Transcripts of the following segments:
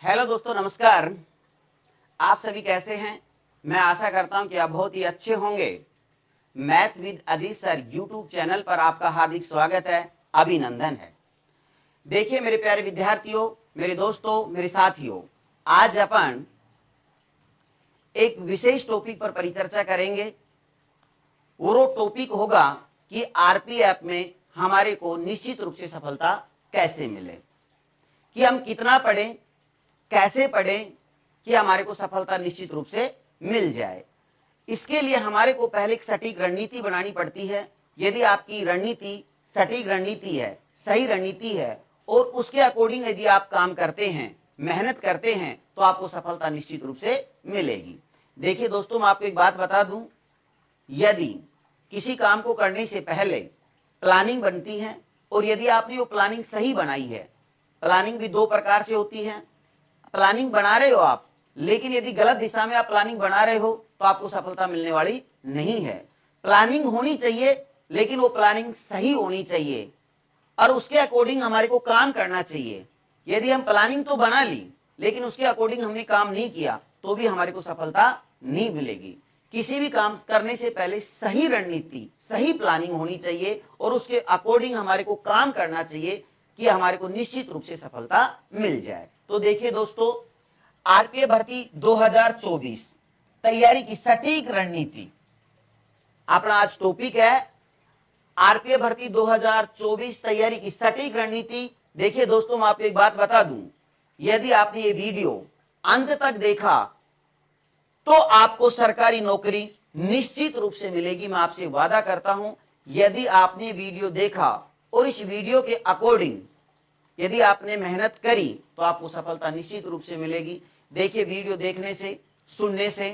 Hello दोस्तों, नमस्कार। आप सभी कैसे हैं? मैं आशा करता हूं कि आप बहुत ही अच्छे होंगे। Math with Aziz sir YouTube channel पर आपका हार्दिक स्वागत है, अभिनंदन है। देखिए मेरे प्यारे विद्यार्थियों, मेरे दोस्तों, मेरे साथियों, आज अपन एक विशेष टॉपिक पर परिचर्चा करेंगे। वो टॉपिक होगा कि आरपीएफ में हमारे को निश्चित रूप से सफलता कैसे मिले, कि हम कितना पढ़ें, कैसे पढ़ें कि हमारे को सफलता निश्चित रूप से मिल जाए। इसके लिए हमारे को पहले एक सटीक रणनीति बनानी पड़ती है। यदि आपकी रणनीति सटीक रणनीति है, सही रणनीति है और उसके अकॉर्डिंग यदि आप काम करते हैं, मेहनत करते हैं, तो आपको सफलता निश्चित रूप से मिलेगी। देखिए दोस्तों, मैं आपको एक बात बता दूं, यदि किसी काम को करने से पहले प्लानिंग बनती है और यदि आपने वो प्लानिंग सही बनाई है, प्लानिंग भी दो प्रकार से होती है। प्लानिंग बना रहे हो आप, लेकिन यदि गलत दिशा में आप प्लानिंग बना रहे हो तो आपको सफलता मिलने वाली नहीं है। प्लानिंग होनी चाहिए, लेकिन वो प्लानिंग सही होनी चाहिए और उसके अकॉर्डिंग हमारे को काम करना चाहिए। यदि हम प्लानिंग तो बना ली लेकिन उसके अकॉर्डिंग हमने काम नहीं किया तो भी हमारे को सफलता नहीं मिलेगी। किसी भी काम करने से पहले सही रणनीति, सही प्लानिंग होनी चाहिए और उसके अकॉर्डिंग हमारे को काम करना चाहिए कि हमारे को निश्चित रूप से सफलता मिल जाए। तो देखिए दोस्तों, आरपीएफ भर्ती 2024 तैयारी की सटीक रणनीति अपना आज टॉपिक है। आरपीएफ भर्ती 2024 तैयारी की सटीक रणनीति। देखिए दोस्तों, मैं आपको एक बात बता दूं, यदि आपने ये वीडियो अंत तक देखा तो आपको सरकारी नौकरी निश्चित रूप से मिलेगी। मैं आपसे वादा करता हूं, यदि आपने वीडियो देखा और इस वीडियो के अकॉर्डिंग यदि आपने मेहनत करी तो आपको सफलता निश्चित रूप से मिलेगी। देखिए, वीडियो देखने से, सुनने से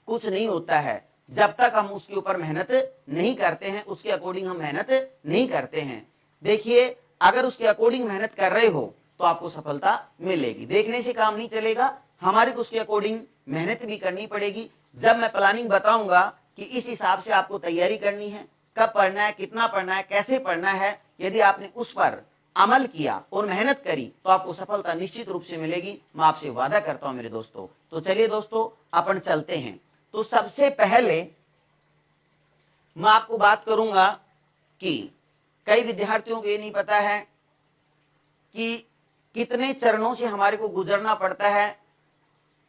कुछ नहीं होता है जब तक हम उसके ऊपर मेहनत नहीं करते हैं, उसके अकॉर्डिंग हम मेहनत नहीं करते हैं। देखिए, अगर उसके अकॉर्डिंग मेहनत कर रहे हो तो आपको सफलता मिलेगी। देखने से काम नहीं चलेगा, हमारे को उसके अकॉर्डिंग मेहनत भी करनी पड़ेगी। जब मैं प्लानिंग बताऊंगा कि इस हिसाब से आपको तैयारी करनी है, कब पढ़ना है, कितना पढ़ना है, कैसे पढ़ना है, यदि आपने उस पर अमल किया और मेहनत करी तो आपको सफलता निश्चित रूप से मिलेगी। मैं आपसे वादा करता हूं मेरे दोस्तों। तो चलिए दोस्तों, अपन चलते हैं। तो सबसे पहले मैं आपको बात करूंगा कि कई विद्यार्थियों को ये नहीं पता है कि कितने चरणों से हमारे को गुजरना पड़ता है।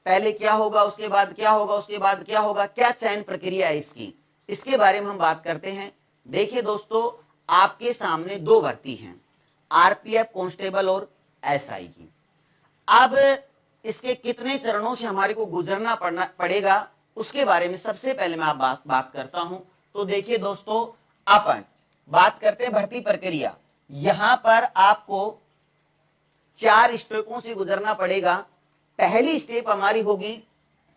पहले क्या होगा, उसके बाद क्या होगा, उसके बाद क्या होगा, क्या चयन प्रक्रिया है इसकी, इसके बारे में हम बात करते हैं। देखिए दोस्तों, आपके सामने दो भर्ती हैं, आरपीएफ कांस्टेबल और एसआई की। अब इसके कितने चरणों से हमारे को गुजरना पड़ेगा उसके बारे में सबसे पहले मैं बात करता हूं। तो देखिए दोस्तों, अपन बात करते हैं भर्ती प्रक्रिया। यहां पर आपको 4 स्टेपों से गुजरना पड़ेगा। पहली स्टेप हमारी होगी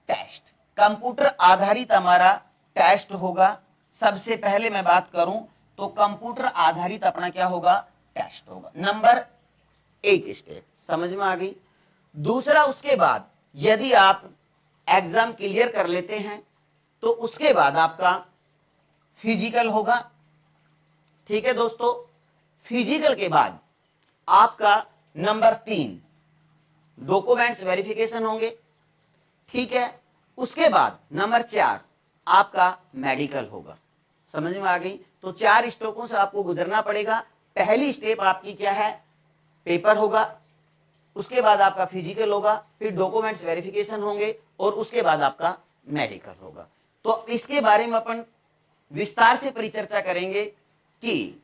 टेस्ट, कंप्यूटर आधारित हमारा टेस्ट होगा। सबसे पहले मैं बात करूं तो कंप्यूटर आधारित अपना क्या होगा, टेस्ट होगा। नंबर 1 स्टेप समझ में आ गई। दूसरा, उसके बाद यदि आप एग्जाम क्लियर कर लेते हैं तो उसके बाद आपका फिजिकल होगा। ठीक है दोस्तों, फिजिकल के बाद आपका नंबर 3 डॉक्यूमेंट्स वेरिफिकेशन होंगे। ठीक है, उसके बाद नंबर 4 आपका मेडिकल होगा। समझ में आ गई। तो 4 स्टेपों से आपको गुजरना पड़ेगा। पहली स्टेप आपकी क्या है, पेपर होगा, उसके बाद आपका फिजिकल होगा, फिर डॉक्यूमेंट्स वेरिफिकेशन होंगे और उसके बाद आपका मेडिकल होगा। तो इसके बारे में अपन विस्तार से परिचर्चा करेंगे कि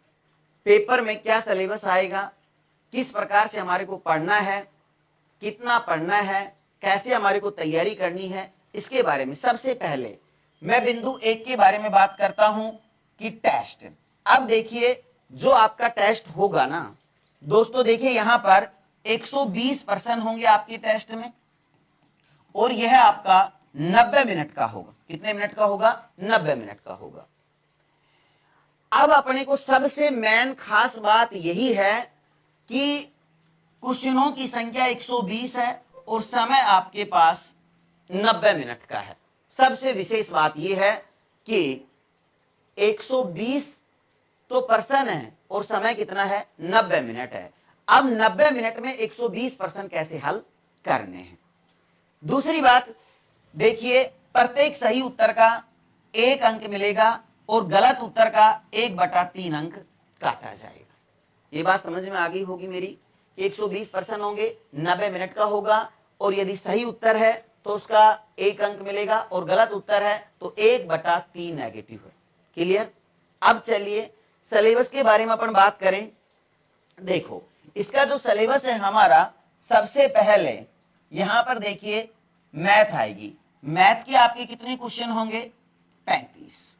पेपर में क्या सिलेबस आएगा, किस प्रकार से हमारे को पढ़ना है, कितना पढ़ना है, कैसे हमारे को तैयारी करनी है, इसके बारे में। सबसे पहले मैं बिंदु 1 के बारे में बात करता हूं कि टेस्ट। अब देखिए, जो आपका टेस्ट होगा ना दोस्तों, देखिए यहां पर 120 प्रश्न होंगे आपके टेस्ट में और यह आपका 90 मिनट का होगा। कितने मिनट का होगा, 90 मिनट का होगा। अब अपने को सबसे मेन खास बात यही है कि क्वेश्चनों की संख्या 120 है और समय आपके पास 90 मिनट का है। सबसे विशेष बात यह है कि 120 तो प्रश्न है और समय कितना है, 90 मिनट है। अब 90 मिनट में 120 प्रश्न कैसे हल करने हैं। दूसरी बात देखिए, प्रत्येक सही उत्तर का 1 अंक मिलेगा और गलत उत्तर का 1/3 अंक काटा जाएगा। ये बात समझ में आ गई होगी मेरी। 120 प्रश्न होंगे, 90 मिनट का होगा, और यदि सही उत्तर है तो उसका 1 अंक मिलेगा और गलत उत्तर है तो 1/3 नेगेटिव है। क्लियर? अब चलिए सिलेबस के बारे में अपन बात करें। देखो, इसका जो सिलेबस है हमारा, सबसे पहले यहां पर देखिए मैथ आएगी। मैथ के आपके कितने क्वेश्चन होंगे? 35।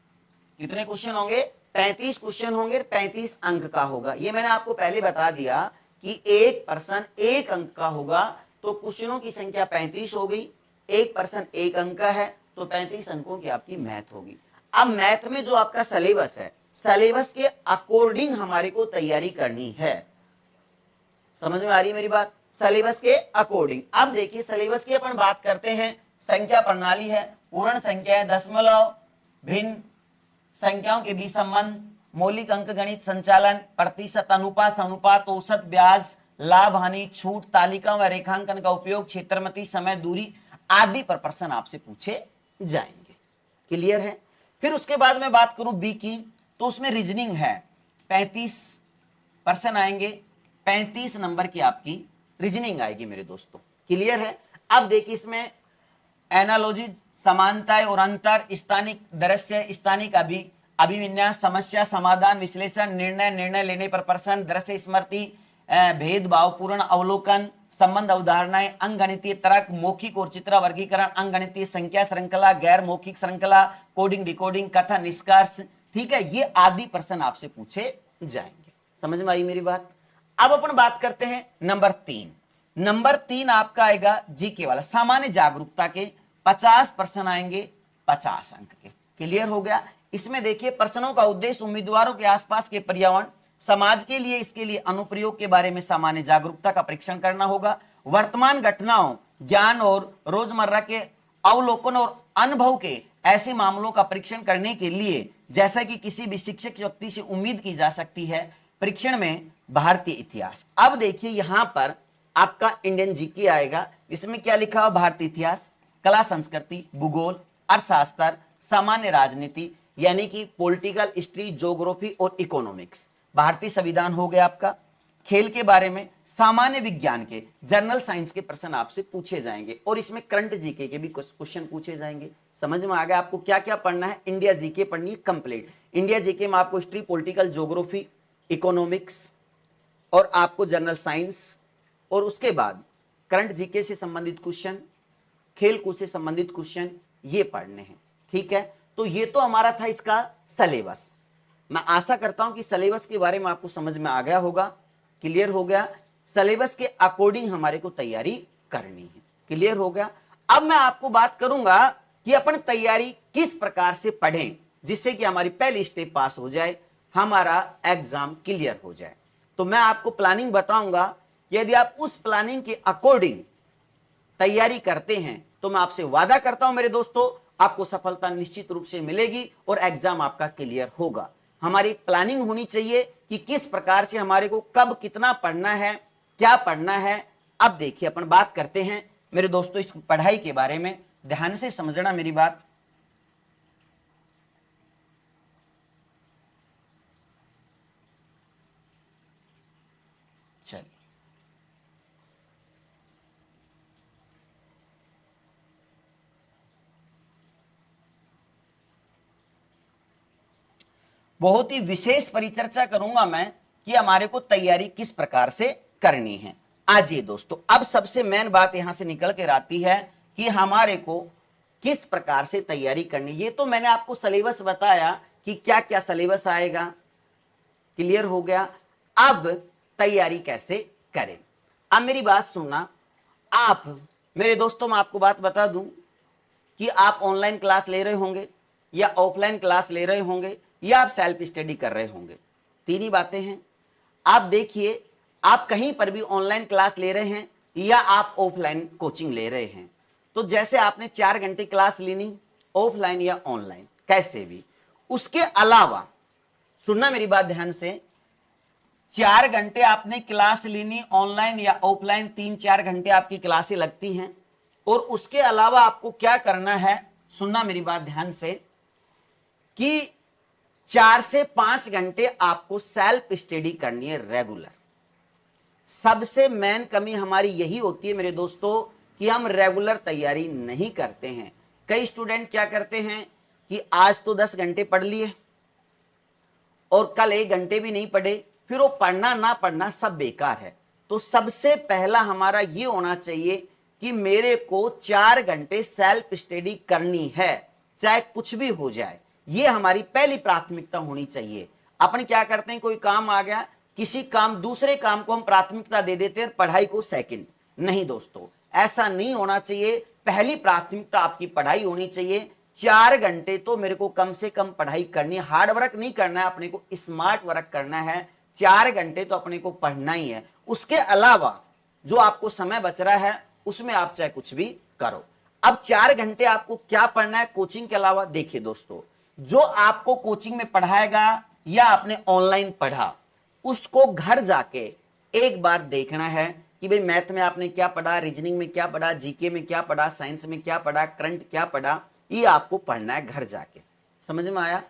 कितने क्वेश्चन होंगे? 35 क्वेश्चन होंगे, 35 अंक का होगा। ये मैंने आपको पहले बता दिया कि एक प्रश्न 1 अंक का होगा, तो क्वेश्चनों की संख्या 35 हो गई। एक प्रश्न 1 अंक का है तो 35 अंकों की आपकी मैथ होगी। अब मैथ में जो आपका सिलेबस है, सिलेबस के अकॉर्डिंग हमारे को तैयारी करनी है। समझ में आ रही है मेरी बात? सिलेबस के अकॉर्डिंग। अब देखिए सिलेबस की अपन बात करते हैं। संख्या प्रणाली है, पूर्ण संख्या, दशमलव, भिन्न संख्याओं के बीच संबंध, मौलिक अंक गणित संचालन, प्रतिशत, अनुपात, अनुपात, औसत, ब्याज, लाभ हानि, छूट, तालिका व रेखांकन का उपयोग, क्षेत्रमति, समय, दूरी आदि पर प्रश्न आपसे पूछे जाएंगे। क्लियर है? फिर उसके बाद में बात करूं बी की, तो उसमें रीजनिंग है। 35 प्रश्न आएंगे, 35 नंबर की आपकी रीजनिंग आएगी मेरे दोस्तों। क्लियर है? अब देखिए इसमें एनालॉजी, समानताएं और अंतर, स्थानिक दृश्य, स्थानिक अभिविन्यास, समस्या समाधान, विश्लेषण, निर्णय लेने पर प्रश्न, दृश्य स्मृति, भेदभावपूर्ण अवलोकन, संबंध अवधारणाएं, अंकगणितीय तर्क, मौखिक और चित्र वर्गीकरण, अंकगणितीय संख्या श्रृंखला, गैर मौखिक श्रृंखला, कोडिंग डिकोडिंग, कथन निष्कर्ष। ठीक है, ये आदि प्रश्न आपसे पूछे जाएंगे। समझ में आई मेरी बात? अब अपन बात करते हैं नंबर 3। नंबर 3 आपका आएगा जीके वाला, सामान्य जागरूकता के 50 प्रश्न आएंगे, 50 अंक के। क्लियर हो गया? इसमें देखिए प्रश्नों का उद्देश्य उम्मीदवारों के आसपास के पर्यावरण, समाज के लिए, इसके लिए अनुप्रयोग के बारे में सामान्य जागरूकता का परीक्षण करना होगा। वर्तमान घटनाओं, ज्ञान और रोजमर्रा के अवलोकन और अनुभव के ऐसे मामलों का परीक्षण करने के लिए, जैसा कि किसी भी शिक्षक व्यक्ति से उम्मीद की जा सकती है। परीक्षण में भारतीय इतिहास। अब देखिए यहां पर आपका इंडियन जीके आएगा। इसमें क्या लिखा हुआ? भारतीय इतिहास, कला संस्कृति, भूगोल, अर्थशास्त्र, सामान्य राजनीति यानी कि पॉलिटिकल हिस्ट्री, ज्योग्राफी और इकोनॉमिक्स। भारतीय संविधान हो गया आपका। खेल के बारे में, सामान्य विज्ञान के, जनरल साइंस के प्रश्न आपसे पूछे जाएंगे और इसमें करंट जीके के भी क्वेश्चन पूछे जाएंगे। समझ में आ गया आपको क्या क्या पढ़ना है? इंडिया जीके पढ़नी है कंप्लीट। इंडिया जीके में आपको हिस्ट्री, पॉलिटिकल, ज्योग्राफी, इकोनॉमिक्स और आपको जनरल साइंस, और उसके बाद करंट जीके से संबंधित क्वेश्चन, खेल कूद से संबंधित क्वेश्चन, ये पढ़ने हैं। ठीक है, तो ये तो हमारा था इसका सिलेबस। मैं आशा करता हूं कि सिलेबस के बारे में आपको समझ में आ गया होगा। क्लियर हो गया? सिलेबस के अकॉर्डिंग हमारे को तैयारी करनी है। क्लियर हो गया? अब मैं आपको बात करूंगा कि अपन तैयारी किस प्रकार से पढ़ें जिससे कि हमारी पहली स्टेप पास हो जाए, हमारा एग्जाम क्लियर हो जाए। तो मैं आपको प्लानिंग बताऊंगा। यदि आप उस प्लानिंग के अकॉर्डिंग तैयारी करते हैं तो मैं आपसे वादा करता हूं मेरे दोस्तों, आपको सफलता निश्चित रूप से मिलेगी और एग्जाम आपका क्लियर होगा। हमारी प्लानिंग होनी चाहिए कि किस प्रकार से हमारे को कब कितना पढ़ना है, क्या पढ़ना है। अब देखिए अपन बात करते हैं मेरे दोस्तों इस पढ़ाई के बारे में। ध्यान से समझना मेरी बात। चलिए, बहुत ही विशेष परिचर्चा करूंगा मैं कि हमारे को तैयारी किस प्रकार से करनी है। आज ये दोस्तों, अब सबसे मेन बात यहां से निकल कर आती है कि हमारे को किस प्रकार से तैयारी करनी। ये तो मैंने आपको सिलेबस बताया कि क्या क्या सिलेबस आएगा। क्लियर हो गया? अब तैयारी कैसे करें। अब मेरी बात सुनना। आप मेरे दोस्तों, मैं आपको बात बता दूं कि आप ऑनलाइन क्लास ले रहे होंगे या ऑफलाइन क्लास ले रहे होंगे या आप सेल्फ स्टडी कर रहे होंगे। तीन ही बातें हैं। आप देखिए, आप कहीं पर भी ऑनलाइन क्लास ले रहे हैं या आप ऑफलाइन कोचिंग ले रहे हैं, तो जैसे आपने 4 घंटे क्लास लेनी ऑफलाइन या ऑनलाइन, कैसे भी, उसके अलावा सुनना मेरी बात ध्यान से, 4 घंटे आपने क्लास लेनी, ऑनलाइन या ऑफलाइन 3-4 घंटे आपकी क्लासें लगती हैं। और उसके अलावा आपको क्या करना है, सुनना मेरी बात ध्यान से, कि 4 से 5 घंटे आपको सेल्फ स्टडी करनी है रेगुलर। सबसे मेन कमी हमारी यही होती है मेरे दोस्तों कि हम रेगुलर तैयारी नहीं करते हैं। कई स्टूडेंट क्या करते हैं कि आज तो 10 घंटे पढ़ लिए और कल 1 घंटे भी नहीं पढ़े, फिर वो पढ़ना ना पढ़ना सब बेकार है। तो सबसे पहला हमारा ये होना चाहिए कि मेरे को 4 घंटे सेल्फ स्टडी करनी है, चाहे कुछ भी हो जाए। ये हमारी पहली प्राथमिकता होनी चाहिए। अपन क्या करते हैं, कोई काम आ गया, किसी काम दूसरे काम को हम प्राथमिकता दे देते हैं, पढ़ाई को सेकंड। नहीं दोस्तों, ऐसा नहीं होना चाहिए। पहली प्राथमिकता आपकी पढ़ाई होनी चाहिए। 4 घंटे तो मेरे को कम से कम पढ़ाई करनी है। हार्ड वर्क नहीं करना है, अपने को स्मार्ट वर्क करना है। 4 घंटे तो अपने को पढ़ना ही है। उसके अलावा जो आपको समय बच रहा है उसमें आप चाहे कुछ भी करो। अब 4 घंटे आपको क्या पढ़ना है कोचिंग के अलावा? देखिए दोस्तों, जो आपको कोचिंग में पढ़ाएगा या आपने ऑनलाइन पढ़ा, उसको घर जाके एक बार देखना है कि भाई मैथ में आपने क्या पढ़ा, रीजनिंग में क्या पढ़ा, जीके में क्या पढ़ा, साइंस में क्या पढ़ा, करंट क्या पढ़ा। ये आपको पढ़ना है घर जाके। समझ में आया?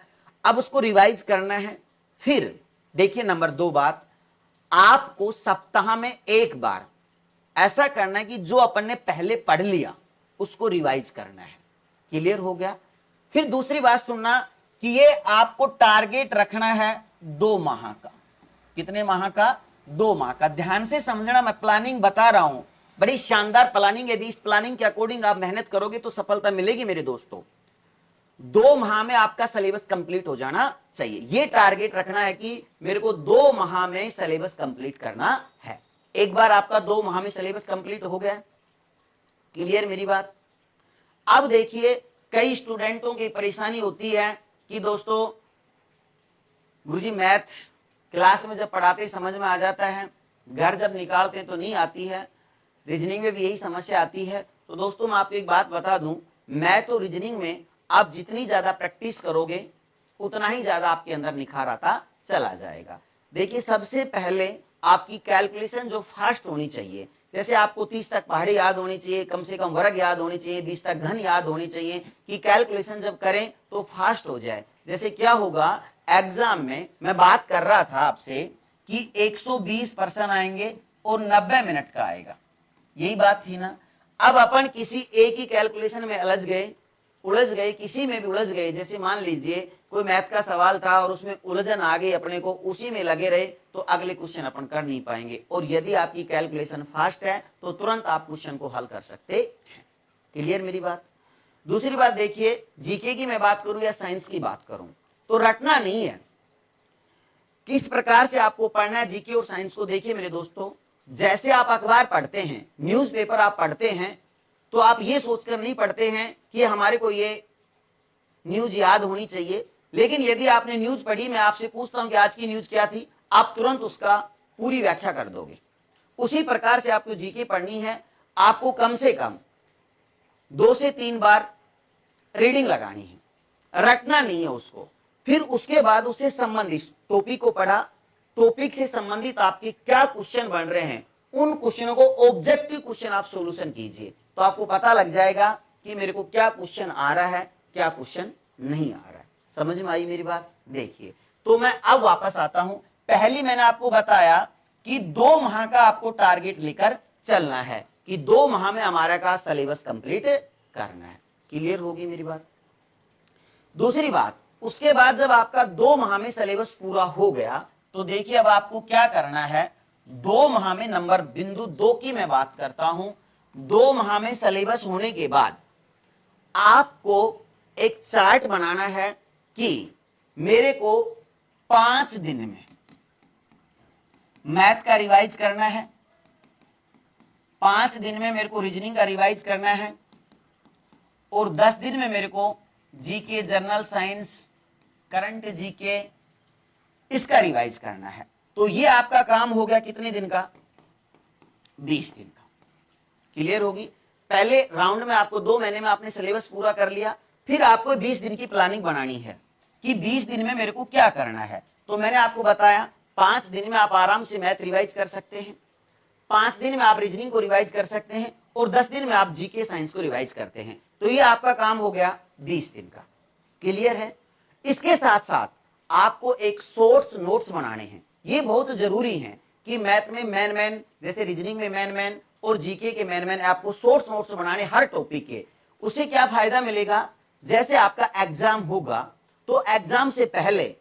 अब उसको रिवाइज करना है। फिर देखिए नंबर 2 बात, आपको सप्ताह में एक बार ऐसा करना है कि जो अपन ने पहले पढ़ लिया उसको रिवाइज करना है। क्लियर हो गया? फिर दूसरी बात सुनना कि ये आपको टारगेट रखना है 2 माह का। कितने माह का? 2 माह का। ध्यान से समझना, मैं प्लानिंग बता रहा हूं, बड़ी शानदार प्लानिंग। यदि इस प्लानिंग के अकॉर्डिंग आप मेहनत करोगे तो सफलता मिलेगी मेरे दोस्तों। 2 माह में आपका सिलेबस कंप्लीट हो जाना चाहिए। ये टारगेट रखना है कि मेरे को 2 माह में सिलेबस कंप्लीट करना है। एक बार आपका 2 माह में सिलेबस कंप्लीट हो गया। क्लियर मेरी बात? अब देखिए, कई स्टूडेंटों की परेशानी होती है कि दोस्तों गुरुजी मैथ क्लास में जब पढ़ाते समझ में आ जाता है, घर जब निकालते हैं तो नहीं आती है। रीजनिंग में भी यही समस्या आती है। तो दोस्तों मैं आपको एक बात बता दूं, मैथ और रीजनिंग में आप जितनी ज्यादा प्रैक्टिस करोगे उतना ही ज्यादा आपके अंदर निखार आता चला जाएगा। देखिए, सबसे पहले आपकी कैलकुलेशन जो फास्ट होनी चाहिए, जैसे आपको 30 तक पहाड़ी याद होनी चाहिए, कम से कम वर्ग याद होनी चाहिए, 20 तक घन याद होनी चाहिए, कि कैलकुलेशन जब करें तो फास्ट हो जाए। जैसे क्या होगा, एग्जाम में मैं बात कर रहा था आपसे कि 120 पर्सन आएंगे और 90 मिनट का आएगा, यही बात थी ना। अब अपन किसी एक ही कैलकुलेशन में उलझ गए, किसी में भी उलझ गए। जैसे मान लीजिए कोई मैथ का सवाल था और उसमें उलझन आ गई अपने को, उसी में लगे रहे तो अगले क्वेश्चन अपन कर नहीं पाएंगे। और यदि आपकी कैलकुलेशन फास्ट है तो तुरंत आप क्वेश्चन को हल कर सकते हैं। क्लियर मेरी बात? दूसरी बात देखिए, जीके की मैं बात करूं या साइंस की बात करूं तो रटना नहीं है। किस प्रकार से आपको पढ़ना है जीके और साइंस को? देखिए मेरे दोस्तों, जैसे आप अखबार पढ़ते हैं, न्यूज़पेपर आप पढ़ते हैं, तो आप ये सोचकर नहीं पढ़ते हैं कि हमारे को ये न्यूज याद होनी चाहिए। लेकिन यदि आपने न्यूज पढ़ी, मैं आपसे पूछता हूं कि आज की न्यूज क्या थी, आप तुरंत उसका पूरी व्याख्या कर दोगे। उसी प्रकार से आपको जीके पढ़नी है। आपको कम से कम 2 से 3 बार रीडिंग लगानी है, रटना नहीं है उसको। फिर उसके बाद उससे संबंधित टॉपिक को पढ़ा, टॉपिक से संबंधित आपके क्या क्वेश्चन बन रहे हैं, उन क्वेश्चनों को ऑब्जेक्टिव क्वेश्चन आप सॉल्यूशन कीजिए, तो आपको पता लग जाएगा कि मेरे को क्या क्वेश्चन आ रहा है, क्या क्वेश्चन नहीं आ रहा है। समझ में आई मेरी बात? देखिए, तो मैं अब वापस आता हूं। पहली मैंने आपको बताया कि 2 माह का आपको टारगेट लेकर चलना है, कि 2 माह में हमारा का सिलेबस कंप्लीट करना है। क्लियर होगी मेरी बात? दूसरी बात, उसके बाद जब आपका 2 माह में सिलेबस पूरा हो गया तो देखिए अब आपको क्या करना है। 2 माह में नंबर बिंदु 2 की मैं बात करता हूं। 2 माह में सिलेबस होने के बाद आपको एक चार्ट बनाना है कि मेरे को 5 दिन में मैथ का रिवाइज करना है, 5 दिन में मेरे को रीजनिंग का रिवाइज करना है, और 10 दिन में मेरे को GK, general science, current GK, इसका रिवाइज करना है। तो ये आपका काम हो गया कितने दिन का? 20 दिन का। क्लियर होगी? पहले राउंड में आपको 2 महीने में आपने सिलेबस पूरा कर लिया, फिर आपको 20 दिन की प्लानिंग बनानी है कि 20 दिन में मेरे को क्या करना है। तो मैंने आपको बताया 5 दिन में आप आराम से मैथ रिवाइज कर सकते हैं, 5 दिन में आप रीजनिंग को रिवाइज कर सकते हैं और 10 दिन में आप जीके साइंस को रिवाइज करते हैं। तो ये आपका काम हो गया 20 दिन का। क्लियर है? इसके साथ साथ आपको एक सोर्स नोट्स बनाने हैं। ये बहुत जरूरी है कि मैथ में मैन जैसे रीजनिंग में मैन और जीके के मैन आपको सोर्स नोट्स बनाने हर टॉपिक के। उससे क्या फायदा मिलेगा, जैसे आपका एग्जाम होगा तो एग्जाम से पहले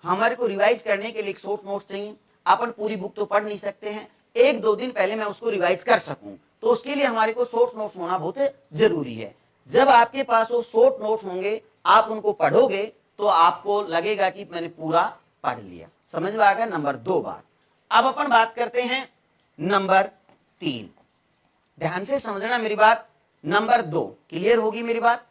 हमारे को रिवाइज करने के लिए एक सोर्स नोट्स चाहिए। अपन पूरी बुक तो पढ़ नहीं सकते हैं, 1-2 दिन पहले मैं उसको रिवाइज कर सकूं, तो उसके लिए हमारे को सोर्स नोट्स होना बहुत जरूरी है। जब आपके पास वो सोर्स नोट्स होंगे, आप उनको पढ़ोगे तो आपको लगेगा कि मैंने पूरा पढ़ लिया। समझ में आ गया? नंबर 2 बात। अब अपन बात करते हैं नंबर 3। ध्यान से समझना मेरी बात। नंबर 2 क्लियर होगी मेरी बात?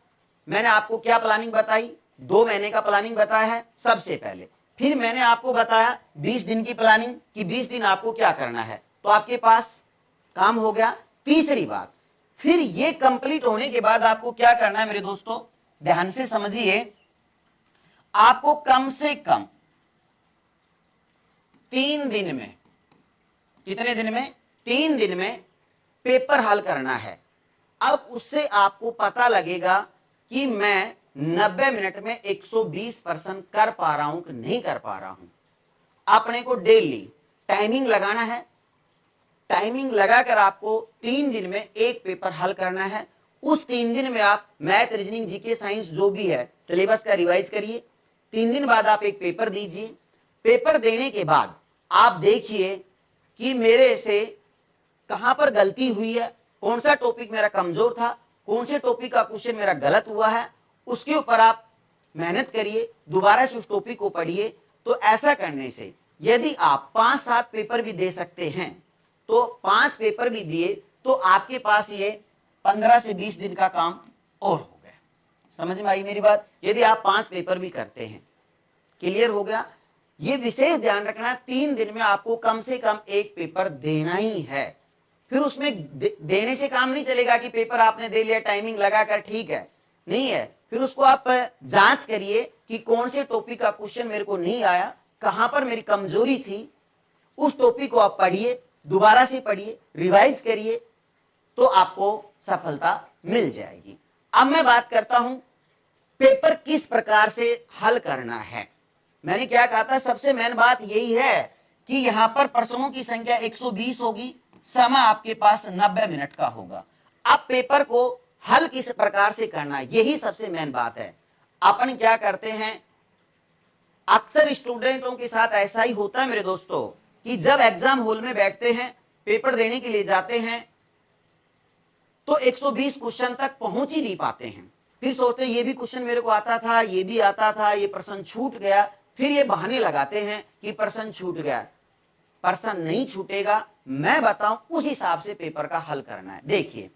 मैंने आपको क्या प्लानिंग बताई? 2 महीने का प्लानिंग बताया है सबसे पहले। फिर मैंने आपको बताया 20 दिन की प्लानिंग कि 20 दिन आपको क्या करना है, तो आपके पास काम हो गया। तीसरी बात, फिर ये कंप्लीट होने के बाद आपको क्या करना है मेरे दोस्तों, ध्यान से समझिए। आपको कम से कम 3 दिन में, कितने दिन में? 3 दिन में पेपर हल करना है। अब उससे आपको पता लगेगा कि मैं 90 मिनट में 120% कर पा रहा हूं कि नहीं कर पा रहा हूं। अपने को डेली टाइमिंग लगाना है। टाइमिंग लगाकर आपको 3 दिन में एक पेपर हल करना है। उस 3 दिन में आप मैथ, रीजनिंग, जीके, साइंस जो भी है सिलेबस का रिवाइज करिए। 3 दिन बाद आप एक पेपर दीजिए। पेपर देने के बाद आप देखिए कि मेरे से कहां पर गलती हुई है, कौन सा टॉपिक मेरा कमजोर था, कौन से टॉपिक का क्वेश्चन मेरा गलत हुआ है, उसके ऊपर आप मेहनत करिए, दोबारा से उस टॉपिक को पढ़िए। तो ऐसा करने से यदि आप 5-7 पेपर भी दे सकते हैं, तो 5 पेपर भी दिए तो आपके पास ये 15 से 20 दिन का काम और हो गया। समझ में आई मेरी बात? यदि आप 5 पेपर भी करते हैं। क्लियर हो गया? ये विशेष ध्यान रखना, 3 दिन में आपको कम से कम एक पेपर देना ही है। फिर उसमें देने से काम नहीं चलेगा कि पेपर आपने दे लिया टाइमिंग लगाकर, ठीक है, नहीं है। फिर उसको आप जांच करिए कि कौन से टॉपिक का क्वेश्चन मेरे को नहीं आया, कहां पर मेरी कमजोरी थी। उस टॉपिक को आप पढ़िए, दोबारा से पढ़िए, रिवाइज करिए, तो आपको सफलता मिल जाएगी। अब मैं बात करता हूं पेपर किस प्रकार से हल करना है। मैंने क्या कहा था, सबसे मेन बात यही है कि यहां पर प्रश्नों की संख्या 120 होगी, समय आपके पास 90 मिनट का होगा। अब पेपर को हल किस प्रकार से करना है, यही सबसे मेन बात है। अपन क्या करते हैं, अक्सर स्टूडेंटों के साथ ऐसा ही होता है मेरे दोस्तों कि जब एग्जाम हॉल में बैठते हैं, पेपर देने के लिए जाते हैं, तो 120 क्वेश्चन तक पहुंच ही नहीं पाते हैं। फिर सोचते हैं ये भी क्वेश्चन मेरे को आता था, ये भी आता था, ये प्रश्न छूट गया। फिर ये बहाने लगाते हैं कि प्रश्न छूट गया। प्रश्न नहीं छूटेगा, मैं बताऊं उस हिसाब से पेपर का हल करना है। देखिए,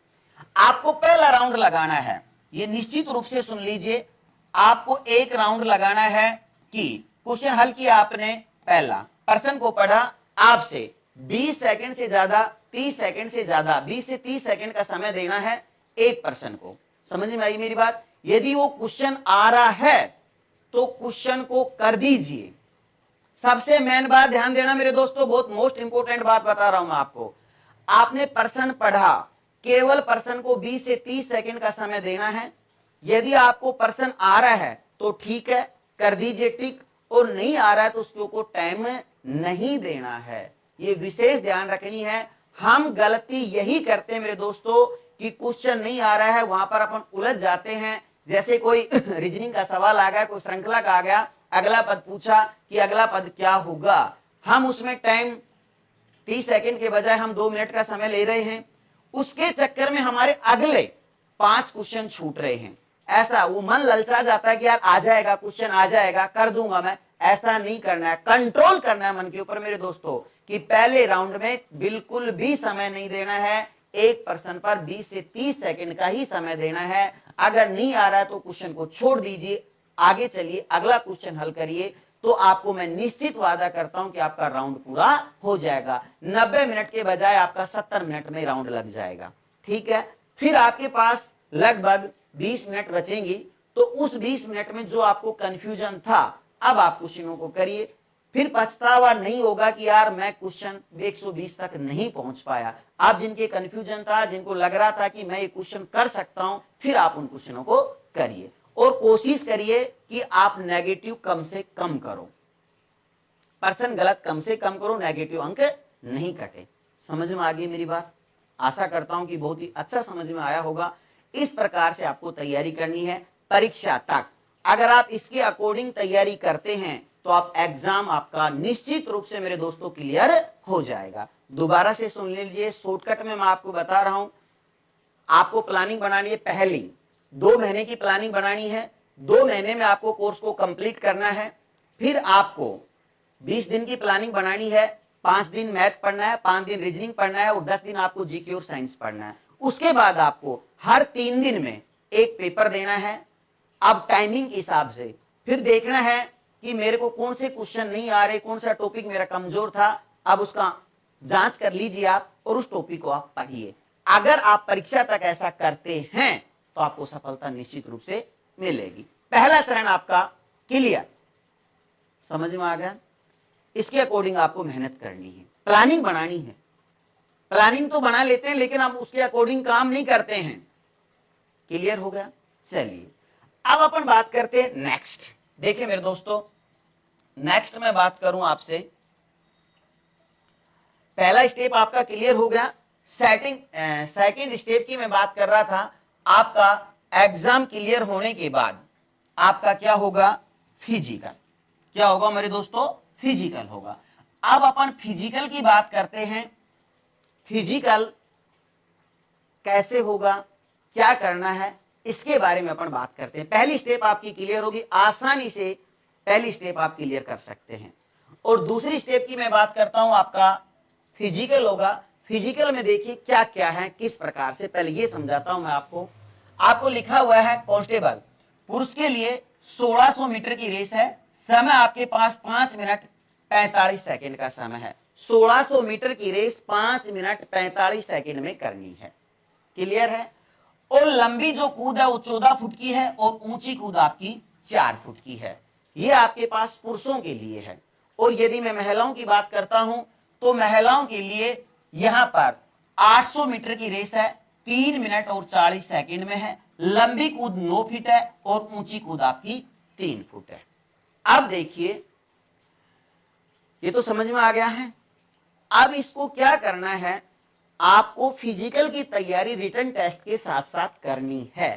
आपको पहला राउंड लगाना है, ये निश्चित रूप से सुन लीजिए। आपको एक राउंड लगाना है कि क्वेश्चन हल किया आपने, पहला प्रश्न को पढ़ा, आपसे 20 सेकंड से ज्यादा, 30 सेकंड से ज्यादा, 20 से 30 सेकंड का समय देना है एक प्रश्न को। समझ में आई मेरी बात? यदि वो क्वेश्चन आ रहा है तो क्वेश्चन को कर दीजिए। सबसे मेन बात ध्यान देना मेरे दोस्तों, बहुत मोस्ट इंपोर्टेंट बात बता रहा हूं मैं आपको। आपने प्रश्न पढ़ा, केवल प्रश्न को 20 से 30 सेकंड का समय देना है। यदि आपको प्रश्न आ रहा है तो ठीक है, कर दीजिए टिक, और नहीं आ रहा है तो उसको को टाइम नहीं देना है। ये विशेष ध्यान रखनी है। हम गलती यही करते हैं मेरे दोस्तों कि क्वेश्चन नहीं आ रहा है, वहां पर अपन उलझ जाते हैं। जैसे कोई रीजनिंग का सवाल आ गया, कोई श्रृंखला का आ गया, अगला पद पूछा कि अगला पद क्या होगा, हम उसमें टाइम 30 सेकंड के बजाय हम 2 मिनट का समय ले रहे हैं। उसके चक्कर में हमारे अगले 5 क्वेश्चन छूट रहे हैं। ऐसा वो मन ललचा जाता है कि यार आ जाएगा क्वेश्चन, आ जाएगा, कर दूंगा मैं। ऐसा नहीं करना है, कंट्रोल करना है मन के ऊपर मेरे दोस्तों कि पहले राउंड में बिल्कुल भी समय नहीं देना है। एक प्रश्न पर 20 से 30 सेकंड का ही समय देना है। अगर नहीं आ रहा है तो क्वेश्चन को छोड़ दीजिए, आगे चलिए, अगला क्वेश्चन हल करिए। तो आपको मैं निश्चित वादा करता हूं कि आपका राउंड पूरा हो जाएगा। 90 मिनट के बजाय आपका 70 मिनट में राउंड लग जाएगा। ठीक है, फिर आपके पास लगभग 20 मिनट बचेंगी। तो उस 20 मिनट में जो आपको कंफ्यूजन था, अब आप क्वेश्चनों को करिए। फिर पछतावा नहीं होगा कि यार मैं क्वेश्चन 120 तक नहीं पहुंच पाया। आप जिनके कंफ्यूजन था, जिनको लग रहा था कि मैं ये क्वेश्चन कर सकता हूं, फिर आप उन क्वेश्चनों को करिए और कोशिश करिए कि आप नेगेटिव कम से कम करो, पर्सन गलत कम से कम करो, नेगेटिव अंक नहीं कटे। समझ में आ गई मेरी बात? आशा करता हूं कि बहुत ही अच्छा समझ में आया होगा। इस प्रकार से आपको तैयारी करनी है परीक्षा तक। अगर आप इसके अकॉर्डिंग तैयारी करते हैं तो आप एग्जाम आपका निश्चित रूप से मेरे दोस्तों क्लियर हो जाएगा। दोबारा से सुन लीजिए, शॉर्टकट में मैं आपको बता रहा हूं। आपको प्लानिंग बनानी है, पहली 2 महीने की प्लानिंग बनानी है। 2 महीने में आपको कोर्स को कंप्लीट करना है। फिर आपको 20 दिन की प्लानिंग बनानी है। 5 दिन मैथ पढ़ना है, 5 दिन रीजनिंग पढ़ना है और 10 दिन आपको जीके और साइंस पढ़ना है। उसके बाद आपको हर 3 दिन में एक पेपर देना है। अब टाइमिंग के हिसाब से फिर देखना है कि मेरे को कौन से क्वेश्चन नहीं आ रहे, कौन सा टॉपिक मेरा कमजोर था। अब उसका जांच कर लीजिए आप और उस टॉपिक को आप पढ़िए। अगर आप परीक्षा तक ऐसा करते हैं तो आपको सफलता निश्चित रूप से मिलेगी। पहला चरण आपका क्लियर, समझ में आ गया? इसके अकॉर्डिंग आपको मेहनत करनी है, प्लानिंग बनानी है। प्लानिंग तो बना लेते हैं लेकिन आप उसके अकॉर्डिंग काम नहीं करते हैं। क्लियर हो गया? चलिए अब अपन बात करते हैं नेक्स्ट। देखिए मेरे दोस्तों, नेक्स्ट मैं बात करूं आपसे, पहला स्टेप आपका क्लियर हो गया। सेकंड स्टेप की मैं बात कर रहा था। आपका एग्जाम क्लियर होने के बाद आपका क्या होगा? फिजिकल। क्या होगा मेरे दोस्तों? फिजिकल होगा। अब अपन फिजिकल की बात करते हैं। फिजिकल कैसे होगा, क्या करना है, इसके बारे में अपन बात करते हैं। पहली स्टेप आपकी क्लियर होगी, आसानी से पहली स्टेप आप क्लियर कर सकते हैं। और दूसरी स्टेप की मैं बात करता हूं, आपका फिजिकल होगा। फिजिकल में देखिए क्या क्या है, किस प्रकार से, पहले ये समझाता हूं मैं आपको। आपको लिखा हुआ है कांस्टेबल, पुरुष के लिए 1600 मीटर की रेस है। समय आपके पास 5 मिनट 45 सेकंड का समय है। 1600 मीटर की रेस 5 मिनट 45 सेकंड में करनी है। क्लियर है? और लंबी जो कूद है वो 14 फुट की है और ऊंची कूद आपकी 4 फुट की है। ये आपके पास पुरुषों के लिए है। और यदि मैं महिलाओं की बात करता हूं तो महिलाओं के लिए यहां पर 800 मीटर की रेस है, 3 मिनट और 40 सेकंड में है। लंबी कूद 9 फीट है और ऊंची कूद आपकी 3 फुट है। अब देखिए, ये तो समझ में आ गया है। अब इसको क्या करना है, आपको फिजिकल की तैयारी रिटन टेस्ट के साथ साथ करनी है।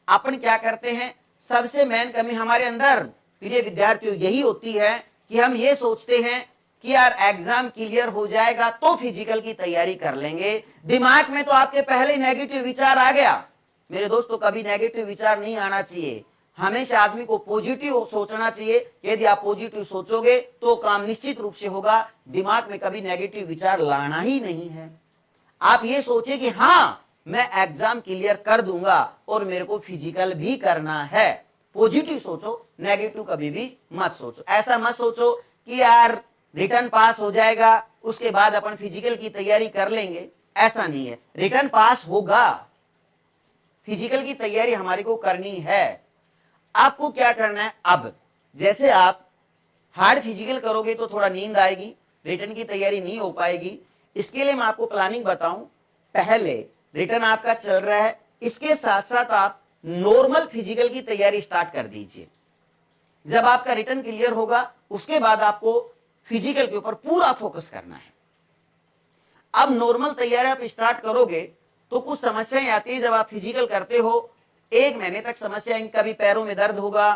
अपन क्या करते हैं, सबसे मेन कमी हमारे अंदर प्रिय विद्यार्थियों यही होती है कि हम ये सोचते हैं कि यार एग्जाम क्लियर हो जाएगा तो फिजिकल की तैयारी कर लेंगे। दिमाग में तो आपके पहले नेगेटिव विचार आ गया। मेरे दोस्तों, कभी नेगेटिव विचार नहीं आना चाहिए। हमेशा आदमी को पॉजिटिव सोचना चाहिए। यदि आप पॉजिटिव सोचोगे तो काम निश्चित रूप से होगा। दिमाग में कभी नेगेटिव विचार लाना ही नहीं है। आप ये सोचे कि हां मैं एग्जाम क्लियर कर दूंगा और मेरे को फिजिकल भी करना है। पॉजिटिव सोचो, नेगेटिव कभी भी मत सोचो। ऐसा मत सोचो कि यार रिटर्न पास हो जाएगा उसके बाद अपन फिजिकल की तैयारी कर लेंगे। ऐसा नहीं है, रिटर्न पास होगा, फिजिकल की तैयारी हमारे को करनी है। आपको क्या करना है, अब जैसे आप हार्ड फिजिकल करोगे तो थोड़ा नींद आएगी, रिटर्न की तैयारी नहीं हो पाएगी। इसके लिए मैं आपको प्लानिंग बताऊं। पहले रिटर्न आपका चल रहा है, इसके साथ साथ आप नॉर्मल फिजिकल की तैयारी स्टार्ट कर दीजिए। जब आपका रिटर्न क्लियर होगा उसके बाद आपको फिजिकल के ऊपर पूरा फोकस करना है। अब नॉर्मल तैयारी आप स्टार्ट करोगे तो कुछ समस्याएं आती है। जब आप फिजिकल करते हो 1 महीने तक समस्याएं, कभी पैरों में दर्द होगा,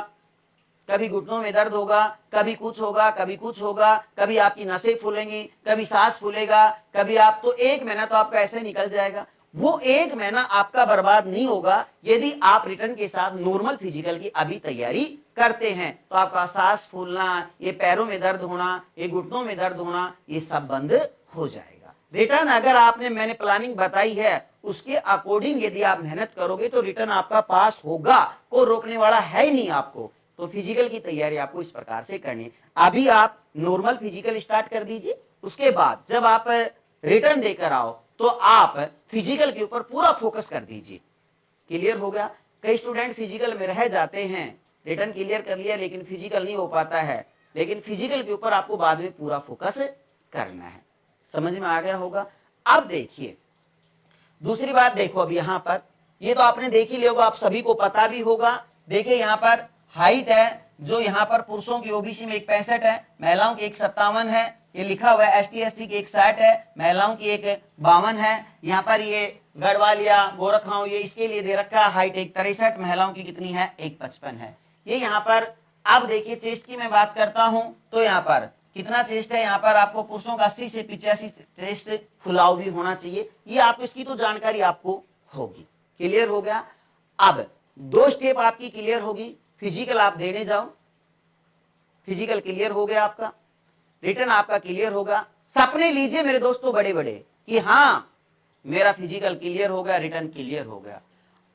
कभी घुटनों में दर्द होगा, कभी कुछ होगा, कभी कुछ होगा, कभी आपकी नसें फूलेंगी, कभी सांस फूलेगा, कभी आप तो 1 महीना तो आपका ऐसे निकल जाएगा। वो 1 महीना आपका बर्बाद नहीं होगा यदि आप रिटर्न के साथ नॉर्मल फिजिकल की अभी तैयारी करते हैं। तो आपका सांस फूलना, ये पैरों में दर्द होना, ये घुटनों में दर्द होना, ये सब बंद हो जाएगा। रिटर्न अगर आपने मैंने प्लानिंग बताई है उसके अकॉर्डिंग यदि आप मेहनत करोगे तो रिटर्न आपका पास होगा, कोई रोकने वाला है ही नहीं आपको। तो फिजिकल की तैयारी आपको इस प्रकार से करनी है। अभी आप नॉर्मल फिजिकल स्टार्ट कर दीजिए, उसके बाद जब आप रिटर्न देकर आओ तो आप फिजिकल के ऊपर पूरा फोकस कर दीजिए। क्लियर हो गया? कई स्टूडेंट फिजिकल में रह जाते हैं, रिटर्न क्लियर कर लिया लेकिन फिजिकल नहीं हो पाता है। लेकिन फिजिकल के ऊपर आपको बाद में पूरा फोकस करना है। समझ में आ गया होगा। अब देखिए दूसरी बात, देखो अब यहां पर ये तो आपने देख ही लिया होगा, आप सभी को पता भी होगा। देखिए यहां पर हाइट है, जो यहां पर पुरुषों की ओबीसी में 165 है, महिलाओं की 157 है, ये लिखा हुआ है। एसटी एससी की 160 है, महिलाओं की 152 है। यहाँ पर ये गढ़वाल या गोरखगांव ये इसके लिए दे रखा है हाइट 163, महिलाओं की कितनी है 155 है। ये यहाँ पर अब देखिए चेस्ट की मैं बात करता हूं तो यहाँ पर कितना चेस्ट है, यहाँ पर आपको पुरुषों का 80 से 85 चेस्ट फुलाव भी होना चाहिए। ये आप इसकी तो जानकारी आपको होगी। क्लियर हो गया। अब 2 स्टेप आपकी क्लियर होगी। फिजिकल आप देने जाओ, फिजिकल क्लियर हो गया आपका, रिटर्न आपका क्लियर होगा। सपने लीजिए मेरे दोस्तों बड़े बड़े कि हाँ मेरा फिजिकल क्लियर हो गया, रिटर्न क्लियर हो गया।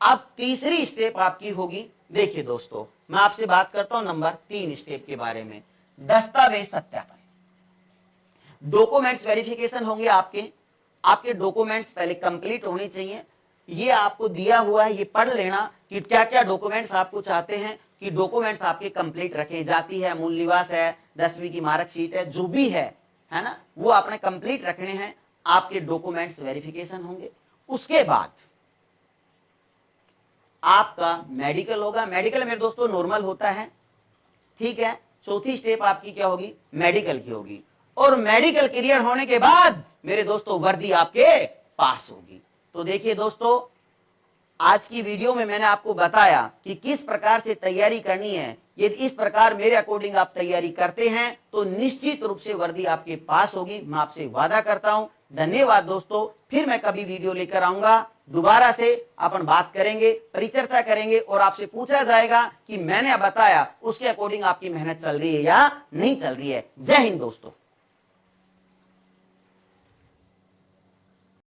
अब तीसरी स्टेप आपकी होगी। देखिए दोस्तों मैं आपसे बात करता हूं नंबर 3 स्टेप के बारे में, दस्तावेज सत्यापन। डॉक्यूमेंट्स वेरिफिकेशन होंगे आपके डॉक्यूमेंट्स पहले कंप्लीट होने चाहिए। ये आपको दिया हुआ है, ये पढ़ लेना कि क्या क्या डॉक्यूमेंट्स आपको चाहते हैं कि डॉक्यूमेंट्स आपके कंप्लीट रखे। जाती है, मूल निवास है, 10वीं की मार्कशीट है, जो भी है ना, वो आपने कंप्लीट रखने हैं। आपके डॉक्यूमेंट्स वेरिफिकेशन होंगे। उसके बाद आपका मेडिकल होगा। मेडिकल मेरे दोस्तों नॉर्मल होता है, ठीक है। चौथी स्टेप आपकी क्या होगी, मेडिकल की होगी। और मेडिकल क्लियर होने के बाद मेरे दोस्तों वर्दी आपके पास होगी। तो देखिए दोस्तों आज की वीडियो में मैंने आपको बताया कि किस प्रकार से तैयारी करनी है। यदि इस प्रकार मेरे अकॉर्डिंग आप तैयारी करते हैं तो निश्चित रूप से वर्दी आपके पास होगी, मैं आपसे वादा करता हूं। धन्यवाद दोस्तों, फिर मैं कभी वीडियो लेकर आऊंगा, दोबारा से अपन बात करेंगे, परिचर्चा करेंगे और आपसे पूछा जाएगा कि मैंने बताया उसके अकॉर्डिंग आपकी मेहनत चल रही है या नहीं चल रही है। जय हिंद दोस्तों।